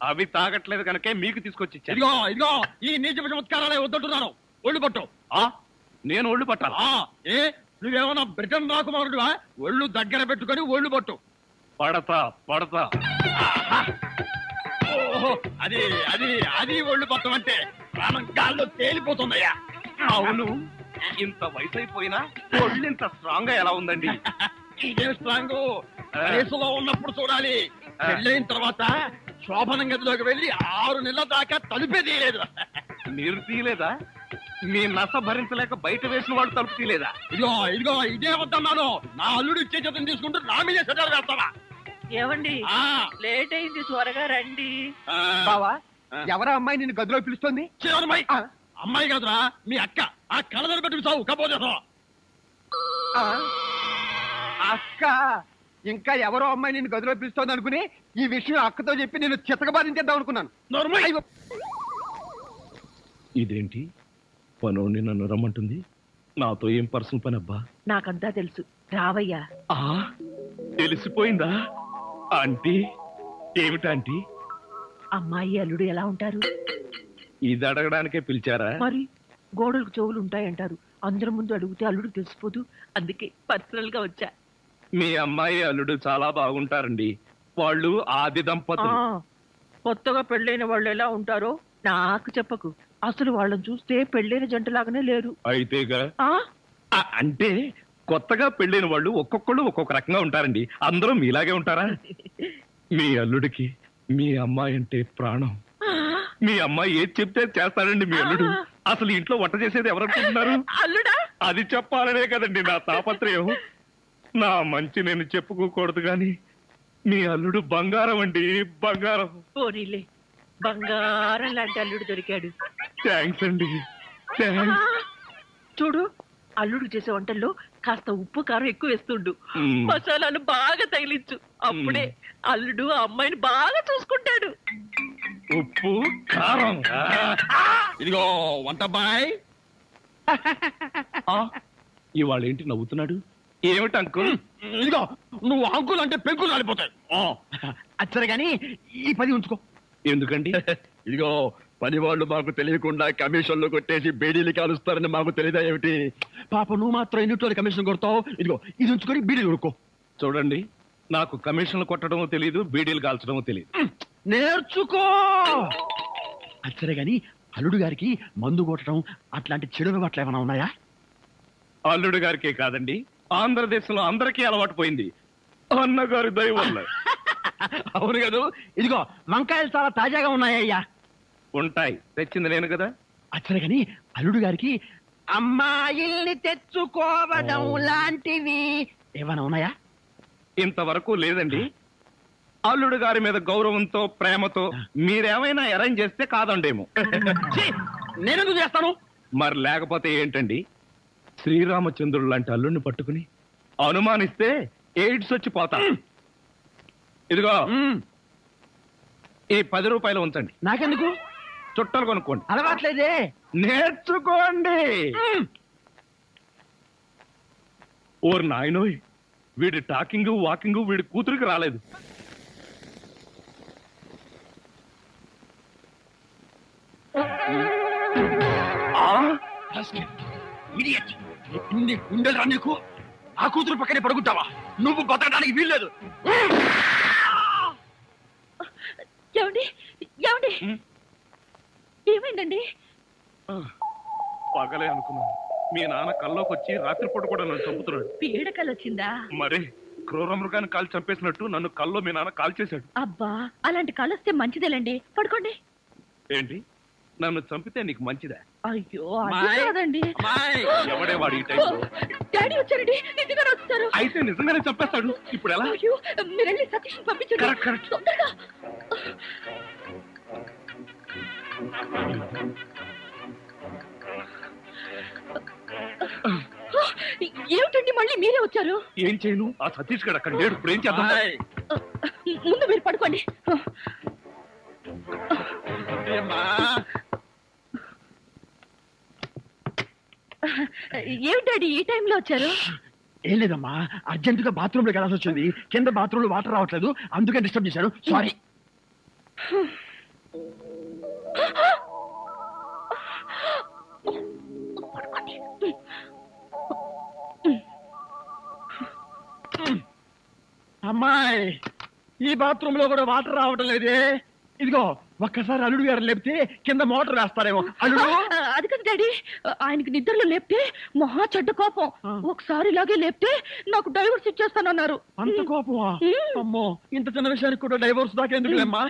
అవి తాగట్లేదు కనుకే మీకు తీసుకొచ్చి ఇచ్చాను. ఇదిగో ఇదిగో, ఈ నీచ చమత్కారాలే వద్దంటున్నాను. ఒళ్ళు పట్టు. నేను ఒళ్ళు పట్టాలా? ఏ నువ్వేమన్నా బ్రిటన్ రాకుమారుడువా? ఒళ్ళు దగ్గర పెట్టుకొని ఒళ్ళు పట్టు. పడతా పడతా. ఓహో, అది అది అది ఒళ్ళు పట్టం అంటే ప్రాణం గాల్లో తేలిపోతుందయ్యా. అవును, ఇంత వయసు అయిపోయినా ఒళ్ళు ఇంత స్ట్రాంగ్ గా ఎలా ఉందండి? ఇదే స్ట్రాంగ్ వయసులో ఉన్నప్పుడు చూడాలి. పెళ్ళైన తర్వాత శోభనం గదిలోకి వెళ్ళి 6 నెలల దాకా తలుపే తీయలేదు. మీరు తీయలేదా? మీ నస భరించలేక బయట వేసిన వాళ్ళు తలుపు తీయలేదా? ఇదిగో ఇదిగో, ఇదే వద్దన్నాను. నా అల్లుడు ఇచ్చే చేతం తీసుకుంటూ నా మీదే సెటర్ వేస్తావా? ఏమండి, లేట్ అయింది, త్వరగా రండి. బావా, ఎవరా అమ్మాయి నిన్ను గదిలో పిలుస్తుంది? అమ్మాయి కాదురా, మీ అక్క. ఆ కళ్ళదర పెట్టుకు సావు కపోతే. అక్క ఇంకా ఎవరో అమ్మాయి నిన్ను గదిలో పిలుస్తోంది అనుకుని ఈ విషయం అక్కతో చెప్పి నేను చితకబాధించేద్దాం అనుకున్నాను. ఇదేంటి పనోడిని నన్ను రమ్మంటుంది? నాతో ఏం పర్సనల్ పని అబ్బా? నాకంతా తెలుసు, రావయ్యా. తెలిసిపోయిందా ఆంటీ? ఏమిటంటీ? అమ్మాయి అల్లుడు ఎలా ఉంటారు? ఇది అడగడానికే పిలిచారా? మరి గోడలకు చెవులు ఉంటాయంటారు, అందరి ముందు అడిగితే అల్లుడు తెలిసిపోదు, అందుకే పర్సనల్ గా వచ్చా. మీ అమ్మాయి అల్లుడు చాలా బాగుంటారండి. వాళ్ళు ఆది దంపతులు. కొత్తగా పెళ్ళైన వాళ్ళు ఎలా ఉంటారో నాకు చెప్పకు. అసలు వాళ్ళని చూస్తే పెళ్ళైన జంటలాగానే లేరు. అయితేగా అంటే కొత్తగా పెళ్ళైన వాళ్ళు ఒక్కొక్కళ్ళు ఒక్కొక్క రకంగా ఉంటారండి. అందరూ మీలాగే ఉంటారా? మీ అల్లుడికి మీ అమ్మాయి అంటే ప్రాణం. మీ అమ్మాయి ఏది చెప్తే చేస్తాడండి మీ అల్లుడు. అసలు ఇంట్లో వంట చేసేది ఎవరనుకుంటున్నారు? అల్లుడా? అది చెప్పాలనే కదండి నా తాపత్రయం. నా మంచి నేను చెప్పుకోకూడదు గాని మీ అల్లుడు బంగారం అండి, బంగారం. పోనీలే, బంగారం లాంటి అల్లుడు దొరికాడు. థ్యాంక్స్ అండి, థ్యాంక్స్. చూడు, అల్లుడు చేసే వంటల్లో కాస్త ఉప్పు కారం ఎక్కువ వేస్తుండు, మసాలాలు బాగా తగిలించు. అప్పుడే అల్లుడు ఆ అమ్మాయిని బాగా చూసుకుంటాడు. ఉప్పు కారం. ఇదిగో వంట బాయ్. ఇవాళ ఏంటి నవ్వుతున్నాడు? ఏమిటి అంకుల్? ఇదిగో నువ్వు అంకుల్ అంటే పెంకులు రాలిపోతాయి. అచ్చరే గాని ఈ 10 ఉంచుకో. ఎందుకండి? ఇదిగో పని వాళ్ళు మాకు తెలియకుండా కమిషన్లు కొట్టేసి బీడీలు కాలుస్తారని మాకు తెలియదా ఏమిటి? పాప నువ్వు మాత్రం ఎన్నిట్లో కమిషన్ కొడతావు. ఇదిగో ఇది ఉంచుకొని బీడీలు కొనుక్కో. చూడండి, నాకు కమిషన్లు కొట్టడమో తెలియదు, బీడీలు కాల్చడమో తెలియదు. నేర్చుకో. అచ్చరే గాని అల్లుడు గారికి మందు కొట్టడం అట్లాంటి చెడు అలవాట్లు ఏమైనా ఉన్నాయా? అల్లుడు గారికే కాదండి, ఆంధ్రదేశంలో అందరికీ అలవాటు పోయింది. అన్నగారి దయ వల్ల. అవును కదా. ఇదిగో వంకాయలు చాలా తాజాగా ఉన్నాయ్యా. ఉంటాయి, తెచ్చింది నేను కదా. అచ్చరే గాని అల్లుడు గారికి అమ్మాయిల్ని తెచ్చుకోవడం లాంటివి ఏమైనా ఉన్నాయా? ఇంతవరకు లేదండి. అల్లుడు గారి మీద గౌరవంతో ప్రేమతో మీరేమైనా అరేంజ్ చేస్తే కాదండేమో. నేనెందుకు చేస్తాను? మరి లేకపోతే ఏంటండి? శ్రీరామచంద్రుడు లాంటి అల్లుడిని పట్టుకుని అనుమానిస్తే ఎయిడ్స్ వచ్చి పోతా. ఇదిగో ఈ 10 రూపాయలు ఉంచండి. నాకెందుకు? చుట్టలు కొనుక్కోండి. అలవాట్లేదే. నేర్చుకోండి. ఓర్ నాయనోయ్, వీడి టాకింగ్ వాకింగ్ వీడి కూతురికి రాలేదు. ఇన్ని గుండెలరా నీకు? ఆ కూతురు పక్కనే పడుకుంటావా? నువ్వు బతకడానికి వీల్లేదు. ఏమండి, ఏమండి, ఏమైందండి? పగలే అనుకున్నాను. మీ నాన్న కల్లోకి వచ్చి రాత్రిపూట కూడా నన్ను చంపుతున్నాడు. పీడకలు వచ్చిందా? మరి క్రూర మృగాన్ని కాల్ చంపేసినట్టు నన్ను కల్లో మీ నాన్న కాల్ చేశాడు. అబ్బా, అలాంటి కాలు వస్తే మంచిదేలండి. పడుకోండి. ఏంటి, నన్ను చంపితే నీకు మంచిదా? అయ్యో అది కాదండి. ఎవడే వాడు ఈ టైంలో? డాడీ వచ్చారండి, నిజంగానే వచ్చారు. అయితే నిజంగానే చంపేస్తాడు. ఇప్పుడు ఎలా? అయ్యో, మీరు వెళ్ళి సతీష్ పంపించండి. కరెక్ట్. తొందరగా. ఏమిటండి మళ్ళీ మీరే వచ్చారు? ఏం చేయను, ఆ సతీష్ గడు అక్కడ లేడు. ఇప్పుడు ఏం చేద్దాం? ముందు మీరు పడుకోండి. ఏమిటండి ఈ టైంలో వచ్చారు? ఏం లేదమ్మా, అర్జెంటుగా బాత్రూమ్ లోకి వెళ్ళాల్సి వచ్చింది. కింద బాత్రూమ్ లో వాటర్ రావట్లేదు, అందుకే డిస్టర్బ్ చేశాను. సారీ. అమ్మాయి, ఈ బాత్రూమ్ లో కూడా వాటర్ రావటం లేదే. ఇదిగో ఒక్కసారి అల్లుడు గారు లేపితే కింద మోటార్ వేస్తారేమో. అల్లుడు అది కదా డాడీ, ఆయనకి నిద్రలో లేపితే మహా చెడ్డ కోపం. ఒకసారి ఇలాగే లేపితే నాకు డైవర్స్ ఇచ్చేస్తానన్నారు. అంత కోపమా? అమ్మో, ఇంత చిన్న విషయానికి కూడా డైవోర్స్ దాకా ఎందుకులేమ్మా?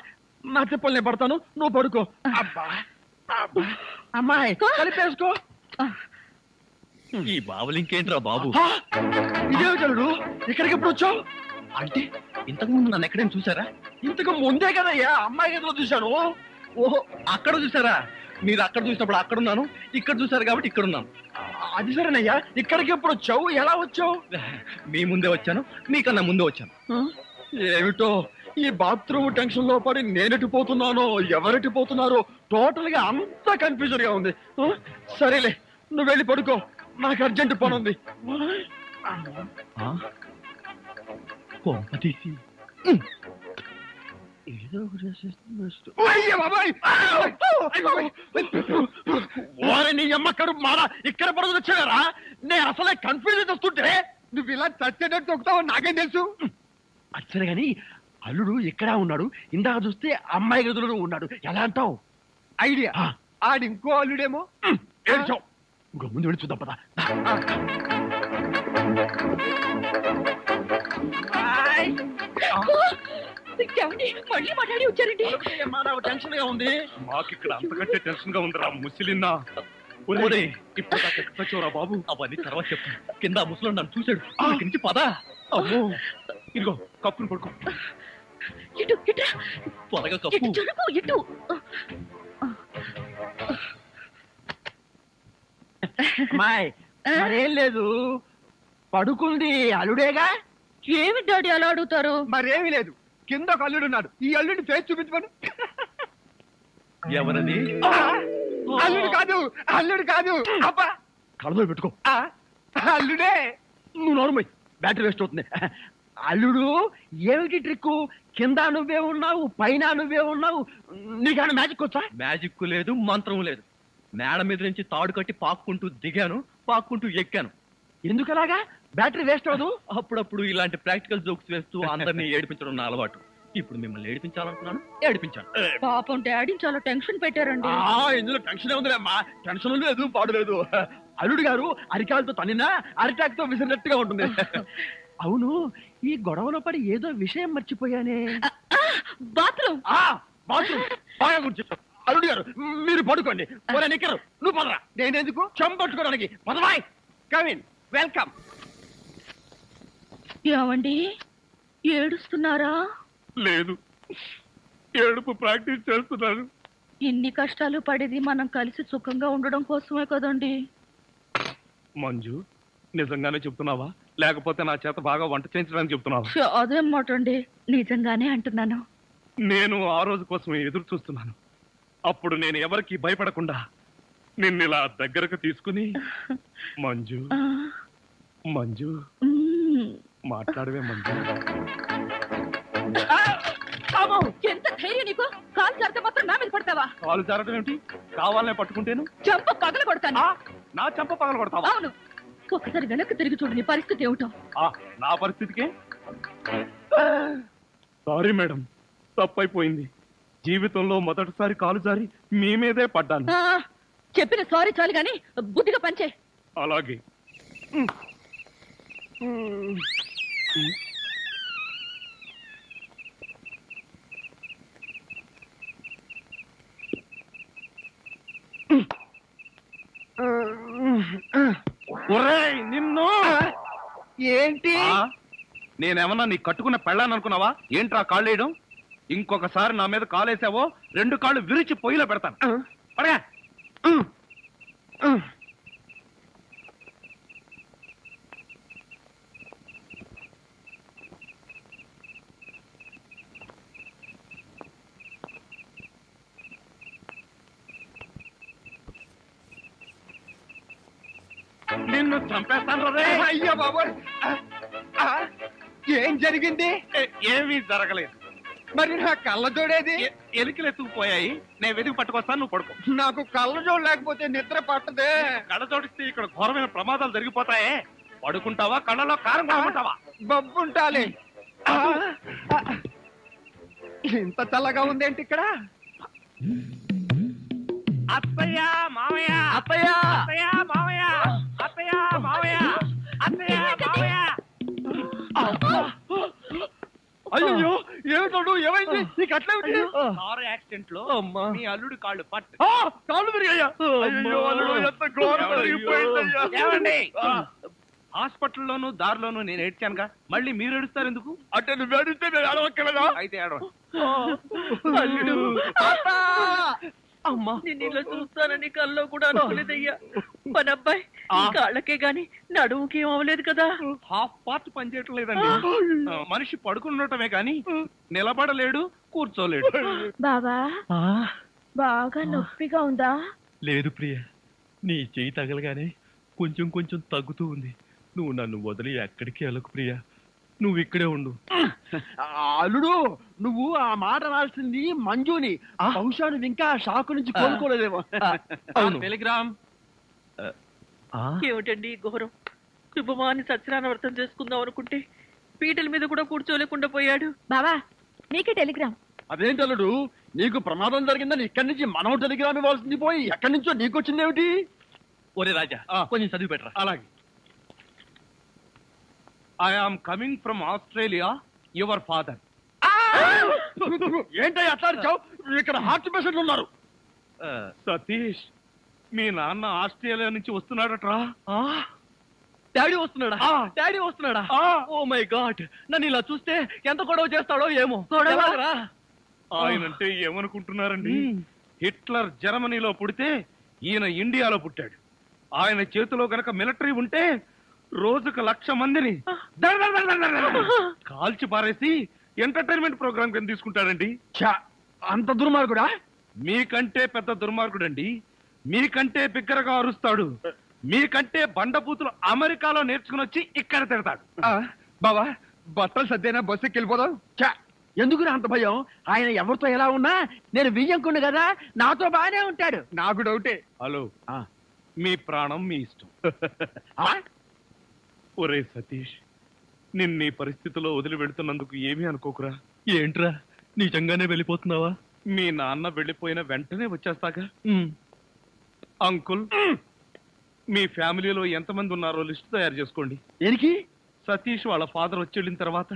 నా తిప్పలు నేను పడతాను, నువ్వు పడుకో. అబ్బా అబ్బా. అమ్మాయి కలిపేసుకో. ఈ బావులు ఇంకేంట్రా బాబు? ఇదేమిటి అల్లుడు, ఇక్కడికి ఎప్పుడు వచ్చావు? అంటే ఇంతకు ముందు నన్ను ఎక్కడైనా చూసారా? ఇంతకు ముందే కదయ్యా అమ్మాయి గదిలో చూశాను. ఓహో, అక్కడ చూసారా? మీరు అక్కడ చూసినప్పుడు అక్కడున్నాను, ఇక్కడ చూసారు కాబట్టి ఇక్కడ ఉన్నాను. అది సరేనయ్యా, ఇక్కడికి ఎప్పుడు వచ్చావు? ఎలా వచ్చావు? మీ ముందే వచ్చాను, మీకన్నా ముందే వచ్చాను. ఏమిటో ఈ బాత్రూమ్ టెన్షన్ లో పడి నేనెటు పోతున్నానో ఎవరెటు పోతున్నారో టోటల్ గా అంత కన్ఫ్యూజన్ గా ఉంది. సరేలే, నువ్వు వెళ్ళి పడుకో, నాకు అర్జెంట్ పని ఉంది. నీ అమ్మక్కడు మారా ఇక్కడ పడుతుంది వచ్చారా? నేను అసలే కన్ఫ్యూజ్ వస్తుంటే నువ్వు ఇలా చచ్చేటట్టు తొక్కుతావు నాకేం తెలుసు. అచ్చలే గాని అల్లుడు ఎక్కడా ఉన్నాడు? ఇందాక చూస్తే అమ్మాయి గదిలో ఉన్నాడు. ఎలా అంటావు? ఐడియా, ఆడి ఇంకో అల్లుడేమో. ఏడ్చావు, ఇంకో ముందు వెళ్ళి చూద్దాం పదా. మళ్ళీ మాట్లాడి వచ్చారండి. టెన్షన్ గా ఉంది. మాకు ఇక్కడ అంతకంటే టెన్షన్ గా ఉందిరా ముసిలిన్నా. ఇప్పుడు చూరా బాబు, అవన్నీ తర్వాత చెప్తాను. కింద ముసలు నన్ను చూశాడు, ఇక్కడి నుంచి పదా. అమ్మో, ఇదిగో కప్పును పడుకో. ఇటు ఇటు త్వరగా కప్పు. జరుగు ఇటు. అమ్మాయి మరేం లేదు, పడుకుంది అల్లుడేగా. ఏమి డాడీ అలా అడుగుతారు? మరేమీ లేదు, కింద ఒక అల్లుడు ఉన్నాడు. ఈ అల్లుడిని ఫేస్ చూపించమను. ఎవరది? అల్లుడు కాదు, అల్లుడు కాదు. అబ్బా కళ్ళలో పెట్టుకో. అల్లుడే. నువ్వు నోరుమోయ్, బ్యాటరీ వేస్ట్ అవుతుంది. అల్లుడు ఏమిటి ట్రిక్కు? కింద నువ్వే ఉన్నావు, పైన నువ్వే ఉన్నావు. నీకన్నా మ్యాజిక్ వచ్చా? మ్యాజిక్ లేదు, మంత్రం లేదు. మేడ మీద నుంచి తాడు కట్టి పాక్కుంటూ దిగాను, పాక్కుంటూ ఎక్కాను. ఎందుకలాగా? బ్యాటరీ వేస్ట్ అవ్వదు. అప్పుడప్పుడు ఇలాంటి ప్రాక్టికల్ జోక్స్ వేస్తూ అందరినీ ఏడిపించడం నా అలవాటు. ఇప్పుడు మిమ్మల్ని ఏడిపించాలనుకున్నాను, ఏడిపించాను. పాపం డాడీ చాలా టెన్షన్ పెట్టారండి. ఇందులో టెన్షన్ ఉందిలేమ్మా. టెన్షన్ లేదు, పాడు లేదు. అల్లుడు గారు అరికాలతో తనినా అరిటాక్ తో విసిరినట్టుగా ఉంటుంది. అవును, ఈ గొడవలో పడి ఏదో విషయం మర్చిపోయానే. బాత్రూమ్. బాత్రూమ్ బాగా గుర్తు. అల్లుడు గారు మీరు పడుకోండి. నిక్కరు నువ్వు పదరా. నేనెందుకు చంపట్టుకోవడానికి? పదవాయ్. Come in, welcome. ఏమండి ఏడుస్తున్నారా? లేదు, ఏడుపు ప్రాక్టీస్ చేస్తున్నాను. ఇన్ని కష్టాలు పడేది మనం కలిసి సుఖంగా ఉండడం కోసమే కదండి. మంజు, నిజంగానే చెప్తున్నావా లేకపోతే నా చేత బాగా వంట చేయించడానికి చెప్తున్నావా? అదేం మాట అండి, నిజంగానే అంటున్నాను. నేను ఆ రోజు కోసం ఎదురు చూస్తున్నాను. అప్పుడు నేను ఎవరికి భయపడకుండా నిన్ను ఇలా దగ్గరకు తీసుకుని మంజు మంజు మాట్లాడవే మంజు. ఎంత ధైర్యం నీకు? కాలు జారితే మాత్రం నా మీద పడతావా? కాలు జారడం ఏమిటి? కావాలనే పట్టుకుంటేను చెంప పగల కొడతాను. నా చెంప పగల కొడతావా? అవును. ఒకసారి వెనక్కి తిరిగి చూడు, నీ పరిస్థితి ఏమిటో. నా పరిస్థితికే సారీ మేడం, తప్పైపోయింది. జీవితంలో మొదటిసారి కాలు జారి మీ మీదే పడ్డాను. చెప్పిన సారీ చాలు గాని బుద్ధిగా పంచే. అలాగే. నిన్ను ఏంటి? నేనేమన్నా నీ కట్టుకున్న పెళ్ళాను అనుకున్నావా? ఏంట్రా కాళ్ళు వేయడం? ఇంకొకసారి నా మీద కాలేసావో 2 కాళ్ళు విరిచి పొయ్యిలో పెడతాను. పడగా. నిన్ను చంపేస్తాను రే. అయ్యా బాబోయ్, ఏం జరిగింది? ఏమీ జరగలేదు. మరి నా కళ్ళజోడేది? ఎలికలు ఎత్తుకుపోయాయి. నేను వెతికి పట్టుకొస్తాను, నువ్వు పడుకో. నాకు కళ్ళజోడు లేకపోతే నిద్ర పట్టదే. కళ్ళజోడిస్తే ఇక్కడ ఘోరమైన ప్రమాదాలు జరిగిపోతాయే. పడుకుంటావా, కళ్ళలో కారం కొనుక్కుంటావా? బొబ్బుంటాలి. ఇంత చల్లగా ఉందేంటి ఇక్కడ? అత్తయ్య మావయ్య, అత్తయ్య, అత్తయ్య మావయ్య, అత్తయ్య మావయ్య, అత్తయ్య మావయ్య. అయ్యో ఏమిటో, ఏమైంది? నీకు అట్లా కారు యాక్సిడెంట్ లో మీ అల్లుడు కాళ్ళు పట్టు. కాళ్ళు విరిగాయ్యా. అయ్యో అల్లుడు, ఎంత ఘోరం జరిగిపోయిందయ్యా. ఏమండి, హాస్పిటల్లోను దారిలోను నేను ఏడ్చానుగా, మళ్ళీ మీరు ఏడుస్తారు ఎందుకు? అంటే నువ్వు ఏడిస్తే నేను ఏడవక్కలేదా? అయితే ఏడవండి. అల్లుడు, అమ్మా, నేను ఇలా చూస్తానని కల్లో కూడా అనుకోలేదయ్యా. మన అబ్బాయి కాళ్ళకే గాని నడుముకి ఏం అవ్వలేదు కదా. హాఫ్ పార్ట్ పనిచేయటం లేదండి. మనిషి పడుకుండటమే కానీ నిలబడలేడు, కూర్చోలేడు. బాబా, బాగా నొప్పిగా ఉందా? లేదు ప్రియ, నీ చెయ్యి తగలగానే కొంచెం కొంచెం తగ్గుతూ ఉంది. నువ్వు నన్ను వదిలి ఎక్కడికి వెళ్ళకు ప్రియ, నువ్వు ఇక్కడే ఉండు. అల్లుడు నువ్వు ఆ మాట రాల్సింది మంజుని. బహుశా నువ్వు ఇంకా షాకు నుంచి కోలుకోలేదేమో. టెలిగ్రామ్. ఏమిటండి ఘోరం? శుభమాని సత్యనారాయణ వ్రతం చేసుకుందాం అనుకుంటే పీటల మీద కూడా కూర్చోలేకుండా పోయాడు. బావా నీకే టెలిగ్రామ్. అదేంటి అల్లుడు, నీకు ప్రమాదం జరిగిందని ఇక్కడి నుంచి మనం టెలిగ్రామ్ ఇవ్వాల్సింది పోయి ఎక్కడి నుంచో నీకు వచ్చిందేమిటి? ఒరే రాజా కొంచెం చదివి పెట్టరా. అలాగే. I am coming from Australia, your father. ఏంటో అట్లా అరిచావు? ఇక్కడ హార్ట్ పేషెంట్లు ఉన్నారు. సతీష్, మీ నాన్న ఆస్ట్రేలియా నుంచి వస్తున్నాడట్రా. డాడీ వస్తున్నాడా? డాడీ వస్తున్నాడా? ఓ మై గాడ్, నన్ను ఇలా చూస్తే ఎంత గొడవ చేస్తాడో ఏమో. ఎలాగరా? ఆయనంటే ఏమనుకుంటున్నారండి? హిట్లర్ జర్మనీలో పుడితే ఈయన ఇండియాలో పుట్టాడు. ఆయన చేతిలో గనక మిలిటరీ ఉంటే రోజుకు 1,00,000 మందిని కాల్చి పారేసి ఎంటర్టైన్మెంట్ ప్రోగ్రామ్ కింద తీసుకుంటాడండి. అంత దుర్మార్గుడా? మీకంటే పెద్ద దుర్మార్గుడండి. మీకంటే బిగ్గరగా అరుస్తాడు. మీకంటే బండబూతులు అమెరికాలో నేర్చుకుని వచ్చి ఇక్కడ తిడతాడు. బావా బట్టలు సర్దేనా బస్సు ఎక్కిపోదాం. ఎందుకు అంత భయం? ఆయన ఎవరితో ఎలా ఉన్నా నేను వియ్యంకుండు కదా, నాతో బాగానే ఉంటాడు. నాకు డౌటే. హలో, మీ ప్రాణం మీ ఇష్టం. ఒరే సతీష్, నిన్న ఈ పరిస్థితిలో వదిలి వెళుతున్నందుకు ఏమీ అనుకోకురా. ఏంట్రా నిజంగానే వెళ్ళిపోతున్నావా? మీ నాన్న వెళ్ళిపోయిన వెంటనే వచ్చేస్తాగా. అంకుల్, మీ ఫ్యామిలీలో ఎంతమంది ఉన్నారో లిస్ట్ తయారు చేసుకోండి. దేనికి? సతీష్ వాళ్ళ ఫాదర్ వచ్చి వెళ్ళిన తర్వాత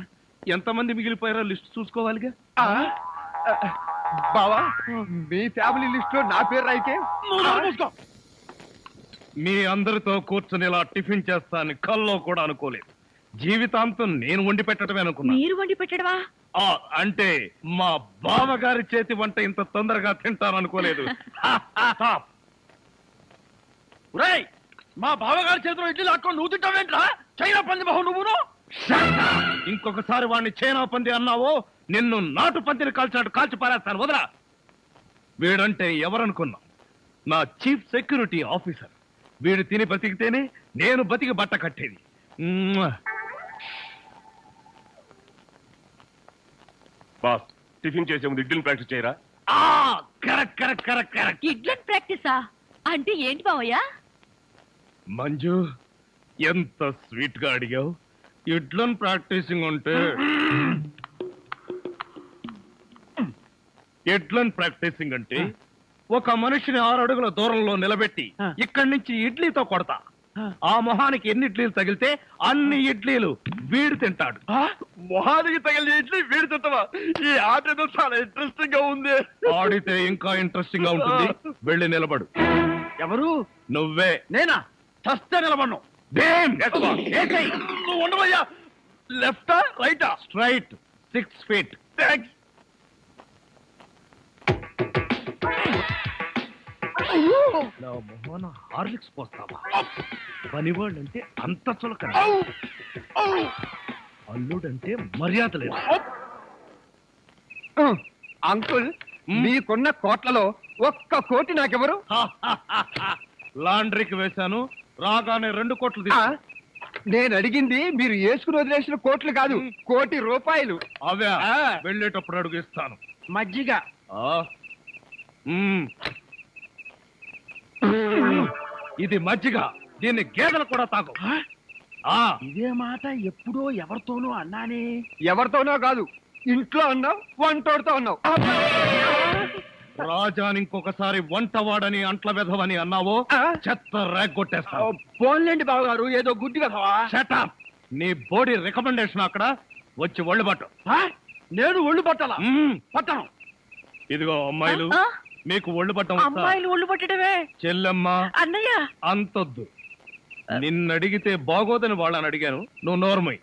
ఎంతమంది మిగిలిపోయారో లిస్ట్ చూసుకోవాలిగా. బావా మీ ఫ్యామిలీ లిస్ట్ లో నా పేరు అయితే మీ అందరితో కూర్చొని ఇలా టిఫిన్ చేస్తాను కల్లో కూడా అనుకోలేదు. జీవితాంతం నేను వండి పెట్టడమే అనుకున్నా. మీరు వండి పెట్టడమా? అంటే మా బావగారి చేతి వంట ఇంత తొందరగా తింటాను అనుకోలేదు. మా బావగారి చేతిలో ఇడ్లీ లాక్కొని నువ్వు తింటావేంట్రా? చైనా పంది బాహు నువ్వును. ఇంకొకసారి వాడిని చైనా పంది అన్నావో నిన్ను నాటు పందిని కాల్చినట్టు కాల్చి పారేస్తాను. వదరా. వీడంటే ఎవరనుకున్నా? నా చీఫ్ సెక్యూరిటీ ఆఫీసర్. వీడు తిని బతికితేనే నేను బతికి బట్ట కట్టేది. బాస్, టిఫిన్ చేసే ముందు ఇడ్లీని ప్రాక్టీస్ చేయరా? Correct correct correct correct. Idli ప్రాక్టీసా అంటే ఏంటి బావయ్యా? మంజు, ఎంత స్వీట్ గా అడిగావు. ఇడ్లన్ ప్రాక్టీసింగ్ అంటే ఒక మనిషిని 6 అడుగుల దూరంలో నిలబెట్టి ఇక్కడి నుంచి ఇడ్లీతో కొడతా. ఆ మొహానికి ఎన్ని ఇడ్లీలు తగిలితే అన్ని ఇడ్లీలు వీడు తింటాడు. మొహానికి తగిలిన ఇడ్లీ వీడు తింటావా? ఈ ఆట ఏదో చాలా ఇంట్రెస్టింగ్ గా ఉంది. ఆడితే ఇంకా ఇంట్రెస్టింగ్ గా ఉంటుంది. వెళ్ళి నిలబడు. ఎవరు? నువ్వే. నేనా? చస్తే నిలబడను. నువ్వు ఉండవయ్యా. లెఫ్టా రైటా? Straight 6 feet. థ్యాంక్స్. నా మొహన హార్లిక్స్ పోస్తావా? పనివాళ్ళంటే అంత చులకన, అల్లుడంటే మర్యాద లేదు. అంకుల్, మీకున్న కోట్లలో 1 కోటి నాకెవరు? లాండ్రీకి వేశాను, రాగానే 2 కోట్లు. నేను అడిగింది మీరు వేసుకుని వదిలేసిన కోట్లు కాదు, 1 కోటి రూపాయలు. అవే వెళ్ళేటప్పుడు అడుగు ఇస్తాను. మజ్జిగ. ఇది మజ్జిగ. దీన్ని గేదెలు కూడా తాగు. ఇదే మాట ఎప్పుడో ఎవరితోనో అన్నానే. ఎవరితోనో కాదు, ఇంట్లో అన్నావు, వంటోడుతో అన్నావు. రాజాని ఇంకొకసారి వంటవాడని అంట్ల వెధవని అన్నావో చెత్త రేగొట్టేస్తావు. పోన్లేండి బావగారు, ఏదో గుడ్డి వెధవా. షటప్. నీ బోడీ రికమెండేషన్ అక్కడ వచ్చి ఒళ్ళు పట్టు. నేను ఒళ్ళు పట్టాలా? పట్టను. ఇదిగో అమ్మాయిలు, మీకు ఒళ్ళు పట్టం. అమ్మాయిలు ఒళ్ళు పట్టడమే. చెల్లెమ్మ, అన్నయ్య అంతొద్దు. నిన్నడిగితే బాగోదని వాళ్ళని అడిగాను. నువ్వు నోర్మై.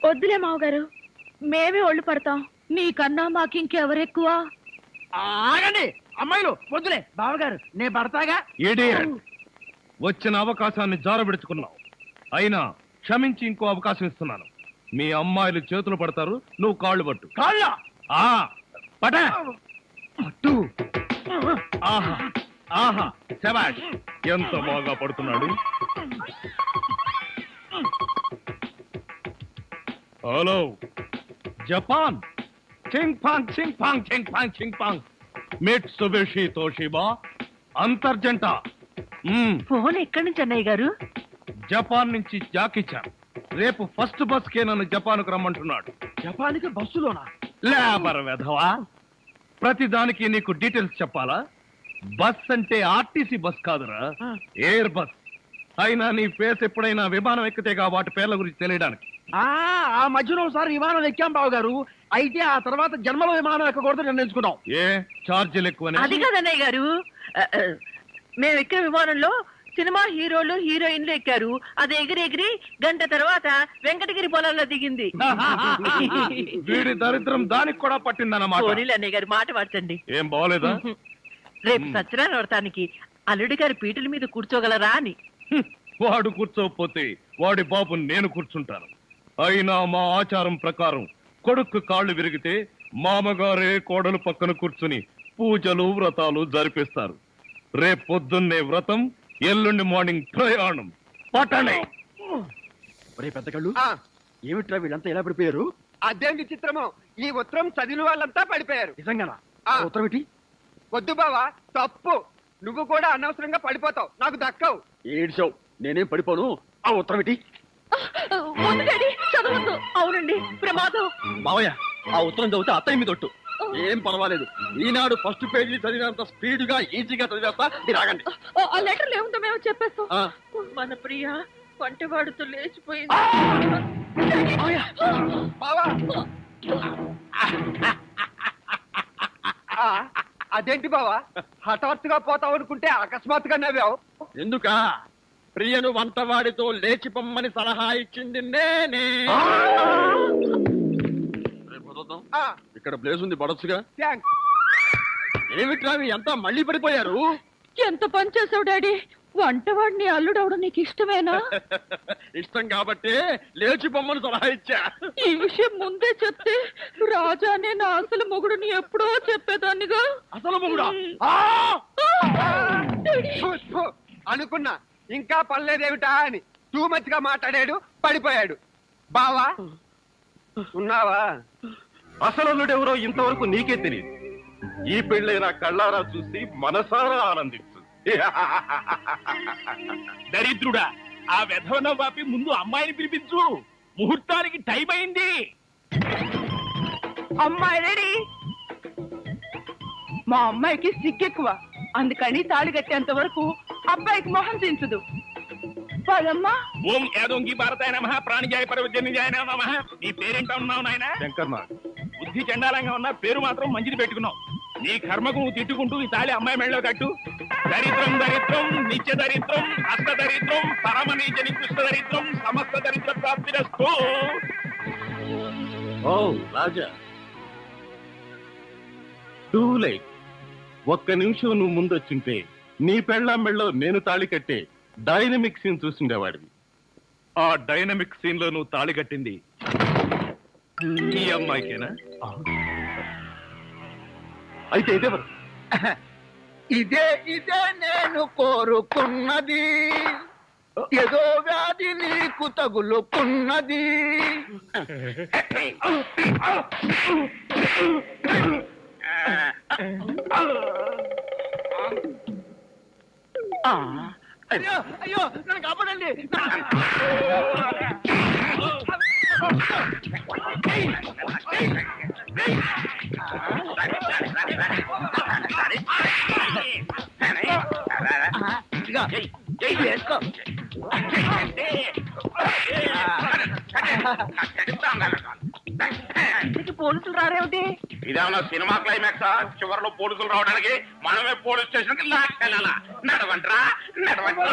వద్దులే మావగారు, మేమే ఒళ్ళు పడతాం. నీకన్నా మాకింకెవరెక్కువ? ఆగండి అమ్మాయిలు, వద్దులే. బావగారు నేను పడతాగా. ఇడియట్. వచ్చిన అవకాశాన్ని జారబెడుచుకున్నావు. అయినా క్షమించి ఇంకో అవకాశం ఇస్తున్నాను. మీ అమ్మాయిలు చేతులు పడతారు, నువ్వు కాళ్ళు పట్టు. కాళ్ళ పట పట్టు. ఆహా ఆహా, శభాష్. ఎంత బాగా పడుతున్నాడు. హలో జపాన్ చింగ్ పాంగ్ చింగ్ పాంగ్ చింగ్ పాంగ్ చింగ్ పాంగ్ మిట్సుబిషి తోషిబా అంతర్జంట. ఫోన్ ఎక్కడి నుంచి అన్నయ్య గారు? జపాన్ నుంచి జాకిచాన్ రేపు ఫస్ట్ బస్ కే నన్ను జపాన్కు రమ్మంటున్నాడు. జపాన్కి బస్సులోనా? లేబర్ వెధవా, ప్రతి దానికి నీకు డీటెయిల్స్ చెప్పాలా? బస్ అంటే ఆర్టీసీ బస్ కాదురా, ఎయిర్ బస్. అయినా నీ ఫేస్ ఎప్పుడైనా విమానం ఎక్కితేగా వాటి పేర్ల గురించి తెలియడానికి. ఆ మధ్యలో ఒకసారి విమానం ఎక్కాం బావ గారు. అయితే ఆ తర్వాత జన్మలో విమానం ఎక్కకూడదు నిర్ణయించుకున్నాం. ఏ ఛార్జీలు ఎక్కువనే? అది కాదన్నయ్య గారు, మేము ఎక్కిన విమానంలో సినిమా హీరోలు హీరోయిన్లు ఎక్కారు. అది ఎగిరి ఎగిరి గంట తర్వాత వెంకటగిరి పొలంలో దిగింది. వీడి దరిద్రం దానికి కూడా పట్టిందన్నమాట. పోనీలు అన్నయ్య గారు, మాట మార్చండి. ఏం బాగోలేదా? రేపు సత్యనారాయణ వ్రతానికి అల్లుడి గారి పీటల మీద కూర్చోగలరా అని. వాడు కూర్చోకపోతే వాడి బాబు నేను కూర్చుంటాను. అయినా మా ఆచారం ప్రకారం కొడుకు కాళ్ళు విరిగితే మామగారే కోడలు పక్కన కూర్చుని పూజలు వ్రతాలు జరిపిస్తారు. రేపు పొద్దున్నే వ్రతం, ఎల్లుండి మార్నింగ్ ప్రయాణం. పట్టణే పెద్ద కళ్ళు, ఏమిట్రా వీళ్ళంతా ఎలా పడిపోయారు? అదేంటి చిత్రమో, ఈ ఉత్తరం చదివిన వాళ్ళంతా పడిపోయారు. నిజంగానా? ఉత్తరం ఏంటి? వద్దు బావా, తప్పు. నువ్వు కూడా అనవసరంగా పడిపోతావు, నాకు దక్కవు. ఏడ్చావు, నేనేం పడిపోను. ఆ ఉత్తరం ఏంటి? చదవద్దు. అవునండి, ప్రమాదం. మావయ్య, ఆ ఉత్తరం చదివితే అత్తయ్య మీద ఒట్టు. ఏం పర్వాలేదు, ఈనాడు ఫస్ట్ పేజీ చదివినంత స్పీడ్ గా ఈజీగా చదివేస్తా. మీరు ఆగండి. ఆ లెటర్ ఏముందో మేము చెప్పేస్తాం. మన ప్రియ వంటవాడుతో లేచిపోయింది. బావా, అదేంటి బావా, హఠాత్తుగా పోతావు అనుకుంటే అకస్మాత్తుగా నవ్వావు? ఎందుకా? ప్రియను వంటవాడితో లేచి పొమ్మని సలహా ఇచ్చింది నేనే. ఇక్కడ ప్లేస్ ఉంది, పడొచ్చుగా. ఏమిట్రా ఎంత మళ్ళీ పడిపోయారు? ఎంత పని చేసావు డాడీ. వంటవాడిని అల్లుడవడం నీకు ఇష్టమేనా? ఇష్టం కాబట్టి లేచి పొమ్మని సలహా ఇచ్చా. ఈ విషయం ముందే చెప్తే రాజానే నా అసలు మొగుడుని ఎప్పుడో చెప్పేదాన్నిగా. అసలు మొగుడా? అనుకున్నా ఇంకా పర్లేదేమిటా అని. టూ మచ్ గా మాట్లాడాడు, పడిపోయాడు. బావా ఉన్నావా? అసలు ఇంతవరకు నీకే తెలియదు. ఈ పెళ్ళైనా కళ్ళారా చూసి మనసారా ఆనందించు. దరిద్రుడా, ఆ వెధవన వాపి ముందు అమ్మాయిని పిలిపించు. ముహూర్తానికి టైం అయింది. అమ్మాయి రెడీ. మా అమ్మాయికి సిగ్గెక్కువ, అందుకని తాళి కట్టేంత వరకు అబ్బాయికి మొహం దించదు. పదమ్మా. ఓం యాదోంగి భారతాయ నమః, ప్రాణిజాయ పరవజన్యజాయ నమః. నీ పేరేంటా ఉన్నావు నాయన? శంకర్నాథ్. బుద్ధి చండాలంగా ఉన్నా పేరు మాత్రం మంచిది పెట్టుకున్నావు. నీ కర్మకు నువ్వు తిట్టుకుంటూ ఈ తాళి అమ్మాయి మెళ్ళలో కట్టు. దరిద్రం దరిద్రం, నిత్య దరిద్రం, అష్ట దరిద్రం, పరమనీచ నికృష్ట దరిద్రం, సమస్త దరిద్ర ప్రాప్తిరస్తు. ఓ రాజా, టూ లేట్. ఒక్క నిమిషం నువ్వు ముందొచ్చుంటే నీ పెళ్ళాం మెళ్ళో నేను తాళి కట్టే డైనమిక్ సీన్ చూసిండేవాడివి. ఆ డైనమిక్ సీన్ లో నువ్వు తాళి కట్టింది ఈ అమ్మాయికేనా? అయితే ఇదేవరు? ఇదే నేను కోరుకున్నది, ఏదో వ్యాధి నీకు తగులుకున్నది. అయ్యో అయ్యో, నన్ను కాపాడండి. పోలీసులు రారేమిటి? ఇదేమన్నా సినిమా క్లైమాక్సా? చివరిలో పోలీసులు రావడానికి మనమే పోలీస్ స్టేషన్ కి లాక్కెళ్ళాలా? నడవంట్రా, నడవంట్రా.